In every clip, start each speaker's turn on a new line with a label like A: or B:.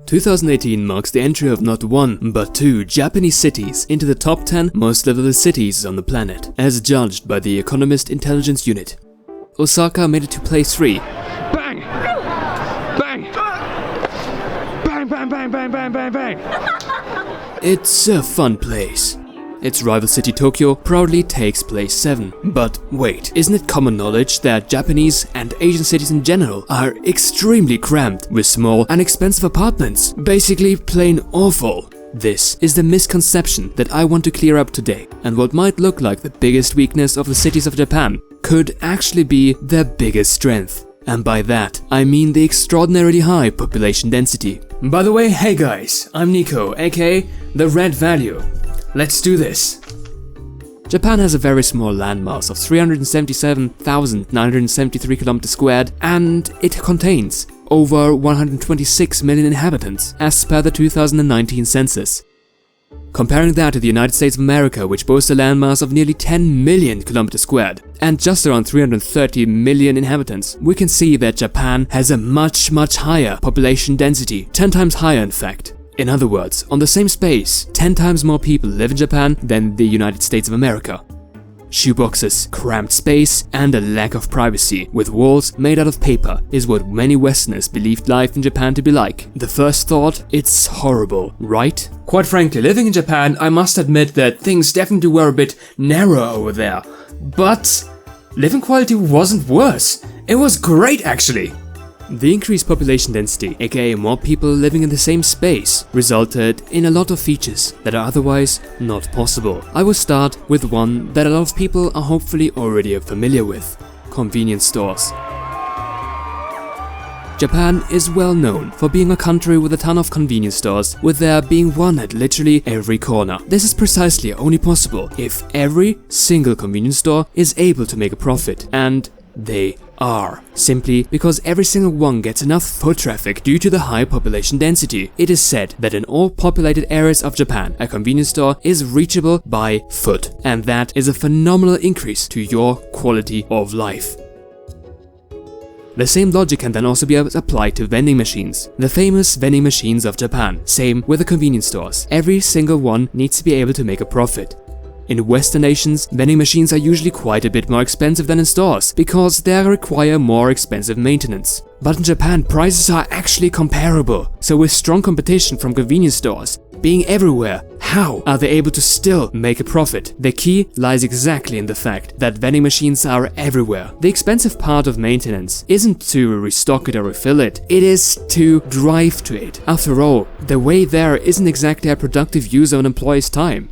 A: 2018 marks the entry of not one, but two Japanese cities into the top 10 most livable cities on the planet, as judged by the Economist Intelligence Unit. Osaka made it to place 3.
B: Bang! Bang! Bang, bang, bang, bang, bang, bang, bang!
A: It's a fun place. Its rival city Tokyo proudly takes place 7. But wait, isn't it common knowledge that Japanese and Asian cities in general are extremely cramped with small and expensive apartments? Basically plain awful. This is the misconception that I want to clear up today, and what might look like the biggest weakness of the cities of Japan could actually be their biggest strength. And by that, I mean the extraordinarily high population density. By the way, hey guys, I'm Nico, aka The Red Value. Let's do this. Japan has a very small landmass of 377,973 kilometers squared, and it contains over 126 million inhabitants, as per the 2019 census. Comparing that to the United States of America, which boasts a landmass of nearly 10 million kilometers squared and just around 330 million inhabitants, we can see that Japan has a much higher population density, 10 times higher in fact. In other words, on the same space, 10 times more people live in Japan than the United States of America. Shoeboxes, cramped space, and a lack of privacy, with walls made out of paper, is what many Westerners believed life in Japan to be like. The first thought, it's horrible, right? Quite frankly, living in Japan, I must admit that things definitely were a bit narrow over there. But living quality wasn't worse. It was great actually. The increased population density, aka more people living in the same space, resulted in a lot of features that are otherwise not possible. I will start with one that a lot of people are hopefully already familiar with: convenience stores. Japan is well known for being a country with a ton of convenience stores, with there being one at literally every corner. This is precisely only possible if every single convenience store is able to make a profit, and they are, simply because every single one gets enough foot traffic due to the high population density. It is said that in all populated areas of Japan, a convenience store is reachable by foot, and that is a phenomenal increase to your quality of life. The same logic can then also be applied to vending machines. The famous vending machines of Japan. Same with the convenience stores. Every single one needs to be able to make a profit. In Western nations, vending machines are usually quite a bit more expensive than in stores, because they require more expensive maintenance. But in Japan, prices are actually comparable. So with strong competition from convenience stores being everywhere, how are they able to still make a profit? The key lies exactly in the fact that vending machines are everywhere. The expensive part of maintenance isn't to restock it or refill it, it is to drive to it. After all, the way there isn't exactly a productive use of an employee's time.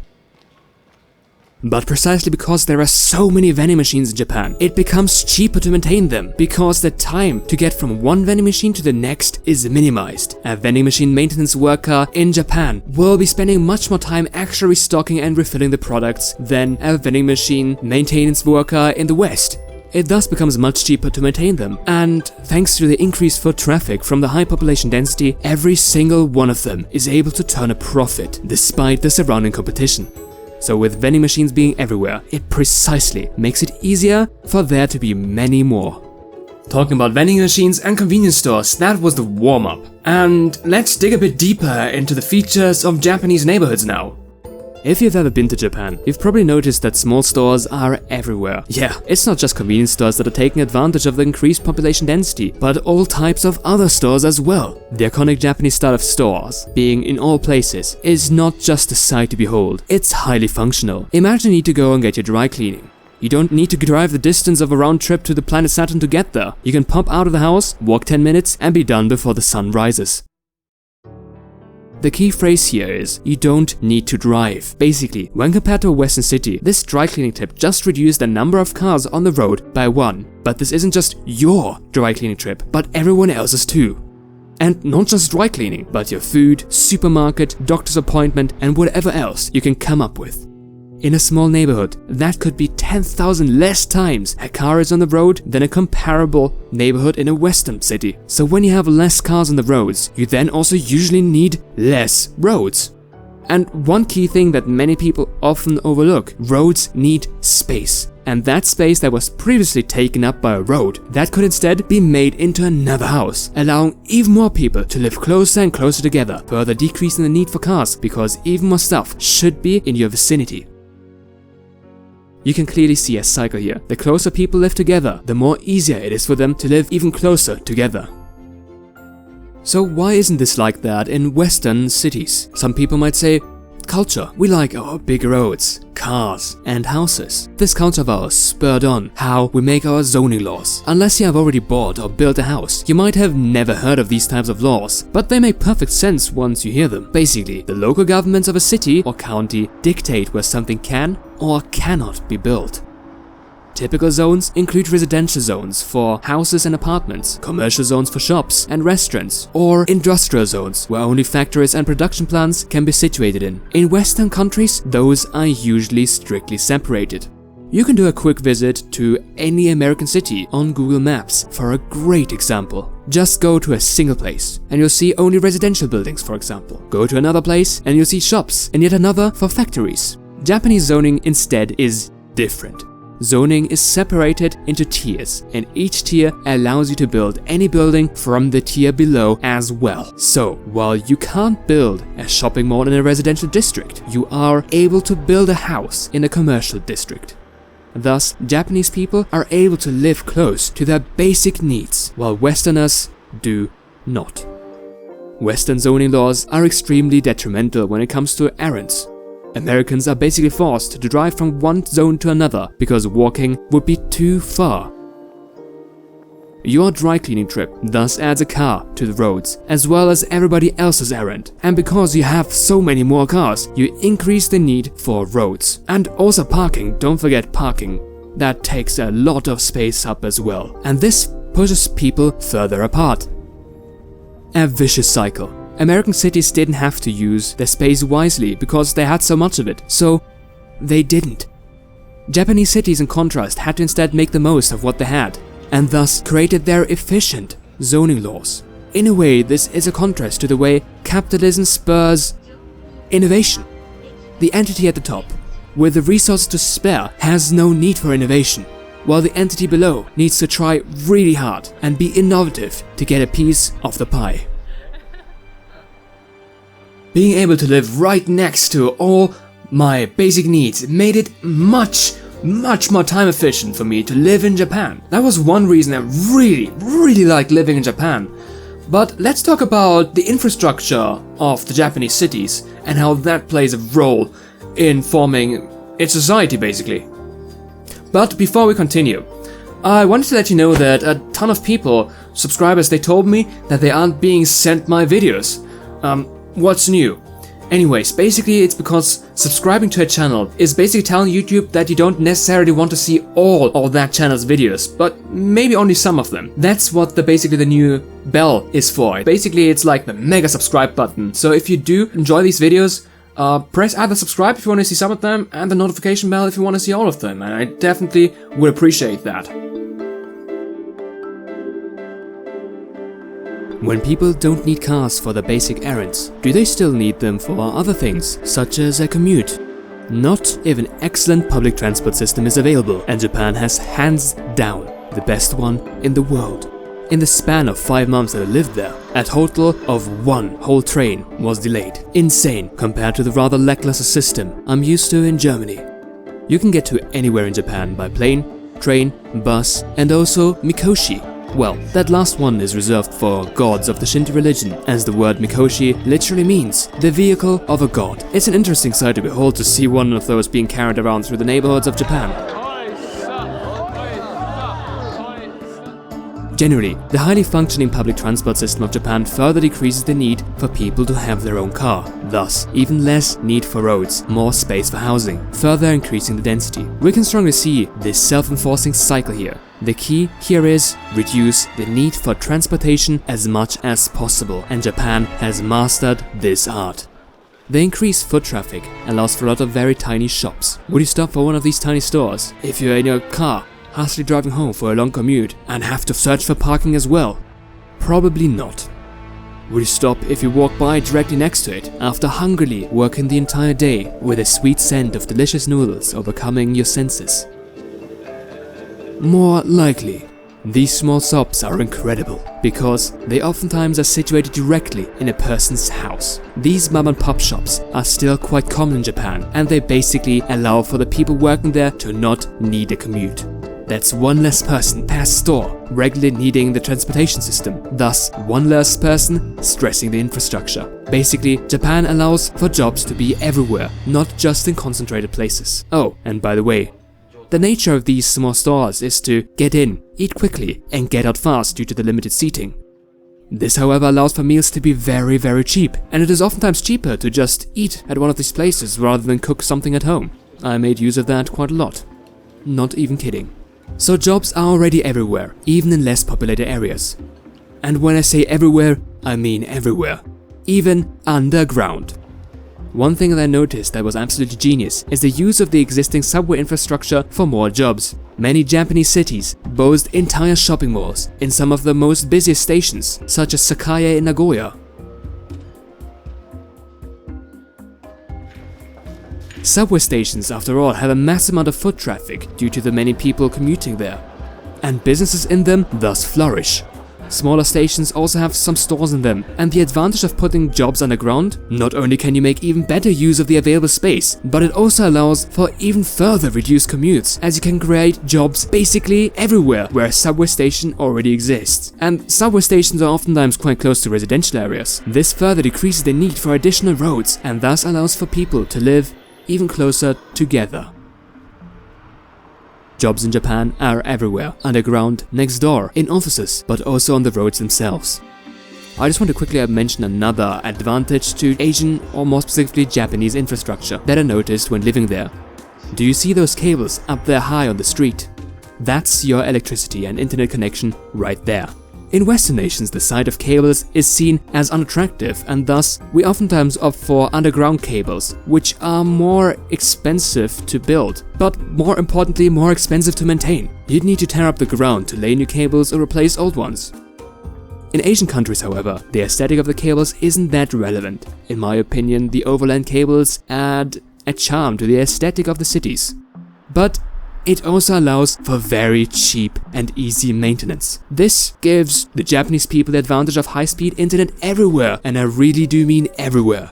A: But precisely because there are so many vending machines in Japan, it becomes cheaper to maintain them, because the time to get from one vending machine to the next is minimized. A vending machine maintenance worker in Japan will be spending much more time actually restocking and refilling the products than a vending machine maintenance worker in the West. It thus becomes much cheaper to maintain them, and thanks to the increased foot traffic from the high population density, every single one of them is able to turn a profit despite the surrounding competition. So with vending machines being everywhere, it precisely makes it easier for there to be many more. Talking about vending machines and convenience stores, that was the warm-up. And let's dig a bit deeper into the features of Japanese neighborhoods now. If you've ever been to Japan, you've probably noticed that small stores are everywhere. Yeah, it's not just convenience stores that are taking advantage of the increased population density, but all types of other stores as well. The iconic Japanese style of stores, being in all places, is not just a sight to behold, it's highly functional. Imagine you need to go and get your dry cleaning. You don't need to drive the distance of a round trip to the planet Saturn to get there. You can pop out of the house, walk 10 minutes, and be done before the sun rises. The key phrase here is, you don't need to drive. Basically, when compared to a Western city, this dry cleaning tip just reduced the number of cars on the road by 1. But this isn't just your dry cleaning trip, but everyone else's too. And not just dry cleaning, but your food, supermarket, doctor's appointment, and whatever else you can come up with. In a small neighborhood, that could be 10,000 less times a car is on the road than a comparable neighborhood in a Western city. So when you have less cars on the roads, you then also usually need less roads. And one key thing that many people often overlook: roads need space. And that space that was previously taken up by a road, that could instead be made into another house, allowing even more people to live closer and closer together, further decreasing the need for cars, because even more stuff should be in your vicinity. You can clearly see a cycle here. The closer people live together, the more easier it is for them to live even closer together. So why isn't this like that in Western cities? Some people might say, culture. We like our big roads, cars, and houses. This culture of ours spurred on how we make our zoning laws. Unless you have already bought or built a house, you might have never heard of these types of laws, but they make perfect sense once you hear them. Basically, the local governments of a city or county dictate where something can or cannot be built. Typical zones include residential zones for houses and apartments, commercial zones for shops and restaurants, or industrial zones where only factories and production plants can be situated in. In Western countries, those are usually strictly separated. You can do a quick visit to any American city on Google Maps for a great example. Just go to a single place and you'll see only residential buildings, for example. Go to another place and you'll see shops, and yet another for factories. Japanese zoning instead is different. Zoning is separated into tiers, and each tier allows you to build any building from the tier below as well. So, while you can't build a shopping mall in a residential district, you are able to build a house in a commercial district. Thus, Japanese people are able to live close to their basic needs, while Westerners do not. Western zoning laws are extremely detrimental when it comes to errands. Americans are basically forced to drive from one zone to another because walking would be too far. Your dry cleaning trip thus adds a car to the roads, as well as everybody else's errand. And because you have so many more cars, you increase the need for roads. And also parking, don't forget parking. That takes a lot of space up as well. And this pushes people further apart. A vicious cycle. American cities didn't have to use their space wisely because they had so much of it, so they didn't. Japanese cities, in contrast, had to instead make the most of what they had, and thus created their efficient zoning laws. In a way, this is a contrast to the way capitalism spurs innovation. The entity at the top, with the resources to spare, has no need for innovation, while the entity below needs to try really hard and be innovative to get a piece of the pie. Being able to live right next to all my basic needs made it much more time efficient for me to live in Japan. That was one reason I really liked living in Japan. But let's talk about the infrastructure of the Japanese cities and how that plays a role in forming its society, basically. But before we continue, I wanted to let you know that a ton of people, subscribers, they told me that they aren't being sent my videos. What's new? Anyways, basically it's because subscribing to a channel is basically telling YouTube that you don't necessarily want to see all of that channel's videos, but maybe only some of them. That's what basically the new bell is for. Basically it's like the mega subscribe button. So if you do enjoy these videos, press either subscribe if you want to see some of them, and the notification bell if you want to see all of them, and I definitely would appreciate that. When people don't need cars for their basic errands, do they still need them for other things, such as a commute? Not if an excellent public transport system is available, and Japan has hands down the best one in the world. In the span of 5 months that I lived there, a total of 1 whole train was delayed. Insane compared to the rather lackluster system I'm used to in Germany. You can get to anywhere in Japan by plane, train, bus, and also Mikoshi. Well, that last one is reserved for gods of the Shinto religion, as the word Mikoshi literally means the vehicle of a god. It's an interesting sight to behold to see one of those being carried around through the neighborhoods of Japan. Generally, the highly functioning public transport system of Japan further decreases the need for people to have their own car. Thus, even less need for roads, more space for housing, further increasing the density. We can strongly see this self-enforcing cycle here. The key here is reduce the need for transportation as much as possible, and Japan has mastered this art. The increased foot traffic allows for a lot of very tiny shops. Would you stop for one of these tiny stores if you're in your car, hastily driving home for a long commute and have to search for parking as well? Probably not. Would you stop if you walk by directly next to it after hungrily working the entire day with a sweet scent of delicious noodles overcoming your senses? More likely. These small shops are incredible because they oftentimes are situated directly in a person's house. These mom-and-pop shops are still quite common in Japan, and they basically allow for the people working there to not need a commute. That's one less person per store regularly needing the transportation system, thus one less person stressing the infrastructure. Basically, Japan allows for jobs to be everywhere, not just in concentrated places. Oh, and by the way, the nature of these small stores is to get in, eat quickly, and get out fast due to the limited seating. This, however, allows for meals to be very, very cheap, and it is oftentimes cheaper to just eat at one of these places rather than cook something at home. I made use of that quite a lot. Not even kidding. So jobs are already everywhere, even in less populated areas. And when I say everywhere, I mean everywhere. Even underground. One thing that I noticed that was absolutely genius is the use of the existing subway infrastructure for more jobs. Many Japanese cities boast entire shopping malls in some of the most busiest stations, such as Sakae in Nagoya. Subway stations, after all, have a massive amount of foot traffic due to the many people commuting there, and businesses in them thus flourish. Smaller stations also have some stores in them, and the advantage of putting jobs underground, not only can you make even better use of the available space, but it also allows for even further reduced commutes, as you can create jobs basically everywhere where a subway station already exists. And subway stations are oftentimes quite close to residential areas. This further decreases the need for additional roads, and thus allows for people to live even closer together. Jobs in Japan are everywhere, underground, next door, in offices, but also on the roads themselves. I just want to quickly mention another advantage to Asian, or more specifically Japanese infrastructure that I noticed when living there. Do you see those cables up there high on the street? That's your electricity and internet connection right there. In Western nations, the sight of cables is seen as unattractive, and thus we oftentimes opt for underground cables, which are more expensive to build, but more importantly, more expensive to maintain. You'd need to tear up the ground to lay new cables or replace old ones. In Asian countries, however, the aesthetic of the cables isn't that relevant. In my opinion, the overland cables add a charm to the aesthetic of the cities. But it also allows for very cheap and easy maintenance. This gives the Japanese people the advantage of high-speed internet everywhere, and I really do mean everywhere.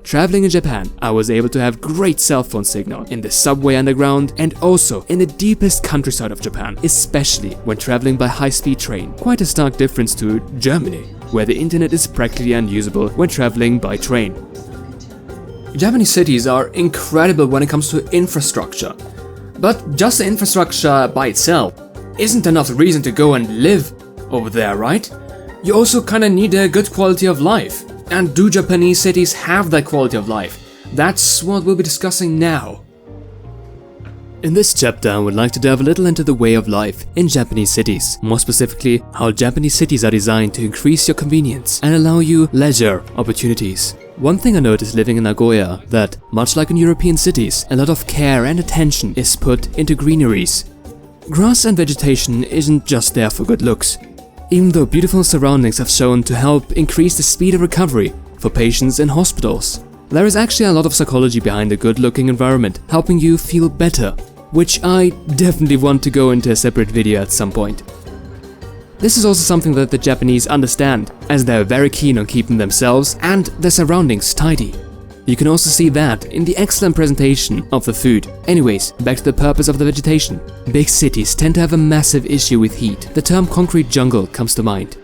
A: Traveling in Japan, I was able to have great cell phone signal in the subway underground and also in the deepest countryside of Japan, especially when traveling by high-speed train. Quite a stark difference to Germany, where the internet is practically unusable when traveling by train. Japanese cities are incredible when it comes to infrastructure. But just the infrastructure by itself isn't enough reason to go and live over there, right? You also kinda need a good quality of life. And do Japanese cities have that quality of life? That's what we'll be discussing now. In this chapter, I would like to delve a little into the way of life in Japanese cities. More specifically, how Japanese cities are designed to increase your convenience and allow you leisure opportunities. One thing I noticed living in Nagoya, that much like in European cities, a lot of care and attention is put into greeneries. Grass and vegetation isn't just there for good looks, even though beautiful surroundings have shown to help increase the speed of recovery for patients in hospitals. There is actually a lot of psychology behind a good-looking environment, helping you feel better, which I definitely want to go into a separate video at some point. This is also something that the Japanese understand, as they are very keen on keeping themselves and their surroundings tidy. You can also see that in the excellent presentation of the food. Anyways, back to the purpose of the vegetation. Big cities tend to have a massive issue with heat. The term concrete jungle comes to mind.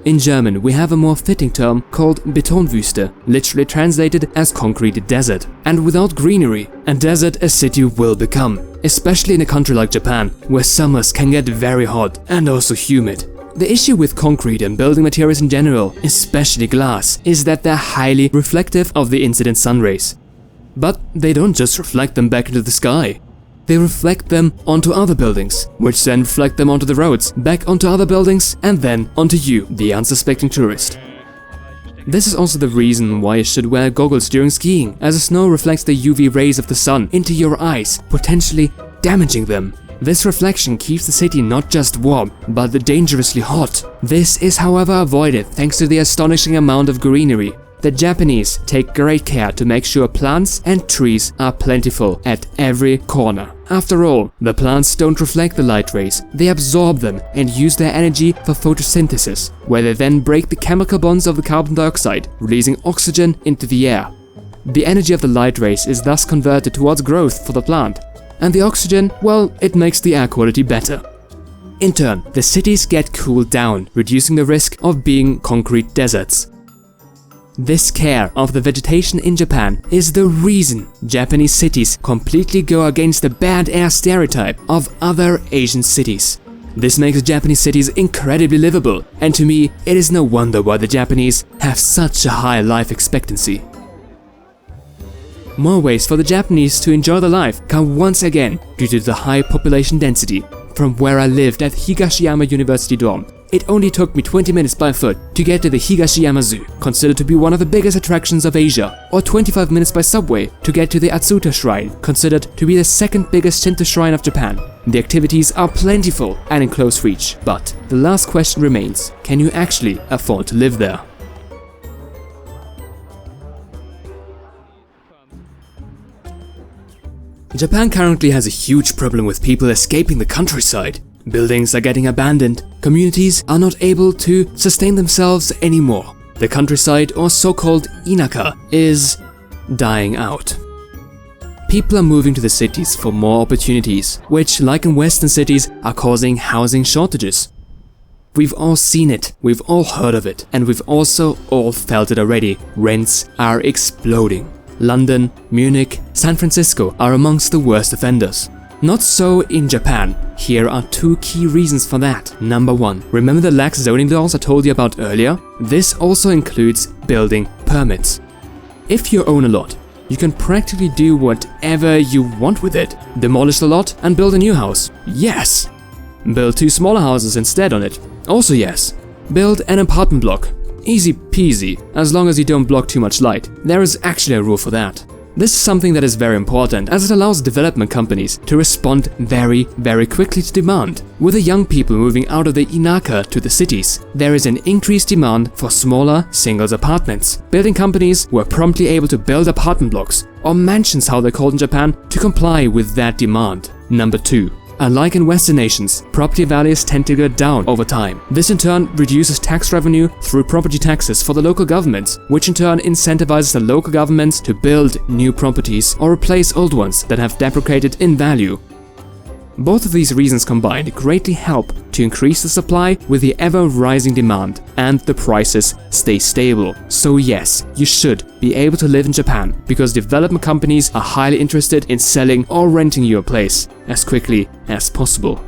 A: In German, we have a more fitting term called Betonwüste, literally translated as concrete desert. And without greenery, a desert a city will become, especially in a country like Japan, where summers can get very hot and also humid. The issue with concrete and building materials in general, especially glass, is that they're highly reflective of the incident sun rays. But they don't just reflect them back into the sky. They reflect them onto other buildings, which then reflect them onto the roads, back onto other buildings, and then onto you, the unsuspecting tourist. This is also the reason why you should wear goggles during skiing, as the snow reflects the UV rays of the sun into your eyes, potentially damaging them. This reflection keeps the city not just warm, but dangerously hot. This is however avoided thanks to the astonishing amount of greenery. The Japanese take great care to make sure plants and trees are plentiful at every corner. After all, the plants don't reflect the light rays, they absorb them and use their energy for photosynthesis, where they then break the chemical bonds of the carbon dioxide, releasing oxygen into the air. The energy of the light rays is thus converted towards growth for the plant, and the oxygen, well, it makes the air quality better. In turn, the cities get cooled down, reducing the risk of being concrete deserts. This care of the vegetation in Japan is the reason Japanese cities completely go against the bad air stereotype of other Asian cities. This makes Japanese cities incredibly livable, and to me, it is no wonder why the Japanese have such a high life expectancy. More ways for the Japanese to enjoy their life come once again due to the high population density. From where I lived at Higashiyama University dorm, it only took me 20 minutes by foot to get to the Higashiyama Zoo, considered to be one of the biggest attractions of Asia, or 25 minutes by subway to get to the Atsuta Shrine, considered to be the second biggest Shinto shrine of Japan. The activities are plentiful and in close reach, but the last question remains, can you actually afford to live there? Japan currently has a huge problem with people escaping the countryside. Buildings are getting abandoned, communities are not able to sustain themselves anymore. The countryside, or so-called inaka, is dying out. People are moving to the cities for more opportunities, which, like in Western cities, are causing housing shortages. We've all seen it, we've all heard of it, and we've also all felt it already. Rents are exploding. London, Munich, San Francisco are amongst the worst offenders. Not so in Japan. Here are two key reasons for that. Number one, remember the lax zoning laws I told you about earlier? This also includes building permits. If you own a lot, you can practically do whatever you want with it. Demolish the lot and build a new house. Yes! Build 2 smaller houses instead on it. Also yes. Build an apartment block. Easy peasy, as long as you don't block too much light. There is actually a rule for that. This is something that is very important, as it allows development companies to respond very quickly to demand. With the young people moving out of the inaka to the cities, there is an increased demand for smaller singles apartments. Building companies were promptly able to build apartment blocks, or mansions how they're called in Japan, to comply with that demand. Number 2. Unlike in Western nations, property values tend to go down over time. This in turn reduces tax revenue through property taxes for the local governments, which in turn incentivizes the local governments to build new properties or replace old ones that have depreciated in value. Both of these reasons combined greatly help to increase the supply with the ever-rising demand, and the prices stay stable. So yes, you should be able to live in Japan, because development companies are highly interested in selling or renting you a place as quickly as possible.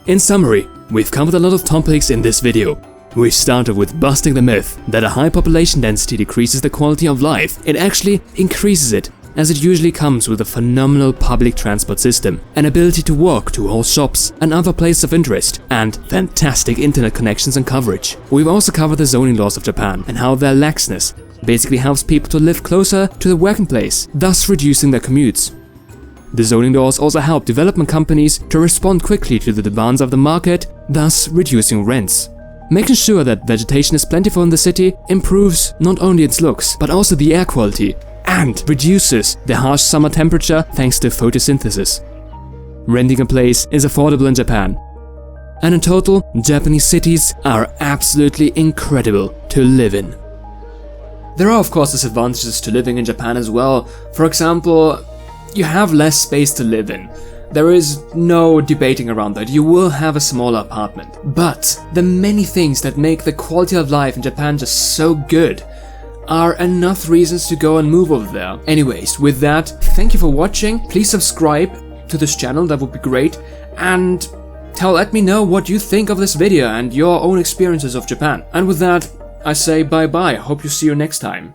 A: In summary, we've covered a lot of topics in this video. We started with busting the myth that a high population density decreases the quality of life. It actually increases it, as it usually comes with a phenomenal public transport system, an ability to walk to all shops and other places of interest, and fantastic internet connections and coverage. We've also covered the zoning laws of Japan and how their laxness basically helps people to live closer to the working place, thus reducing their commutes. The zoning laws also help development companies to respond quickly to the demands of the market, thus reducing rents. Making sure that vegetation is plentiful in the city improves not only its looks, but also the air quality, and reduces the harsh summer temperature thanks to photosynthesis. Renting a place is affordable in Japan. And in total, Japanese cities are absolutely incredible to live in. There are of course disadvantages to living in Japan as well. For example, you have less space to live in. There is no debating around that. You will have a smaller apartment. But the many things that make the quality of life in Japan just so good are enough reasons to go and move over there. Anyways, with that, thank you for watching. Please subscribe to this channel, that would be great. And let me know what you think of this video and your own experiences of Japan. And with that, I say bye bye. Hope to see you next time.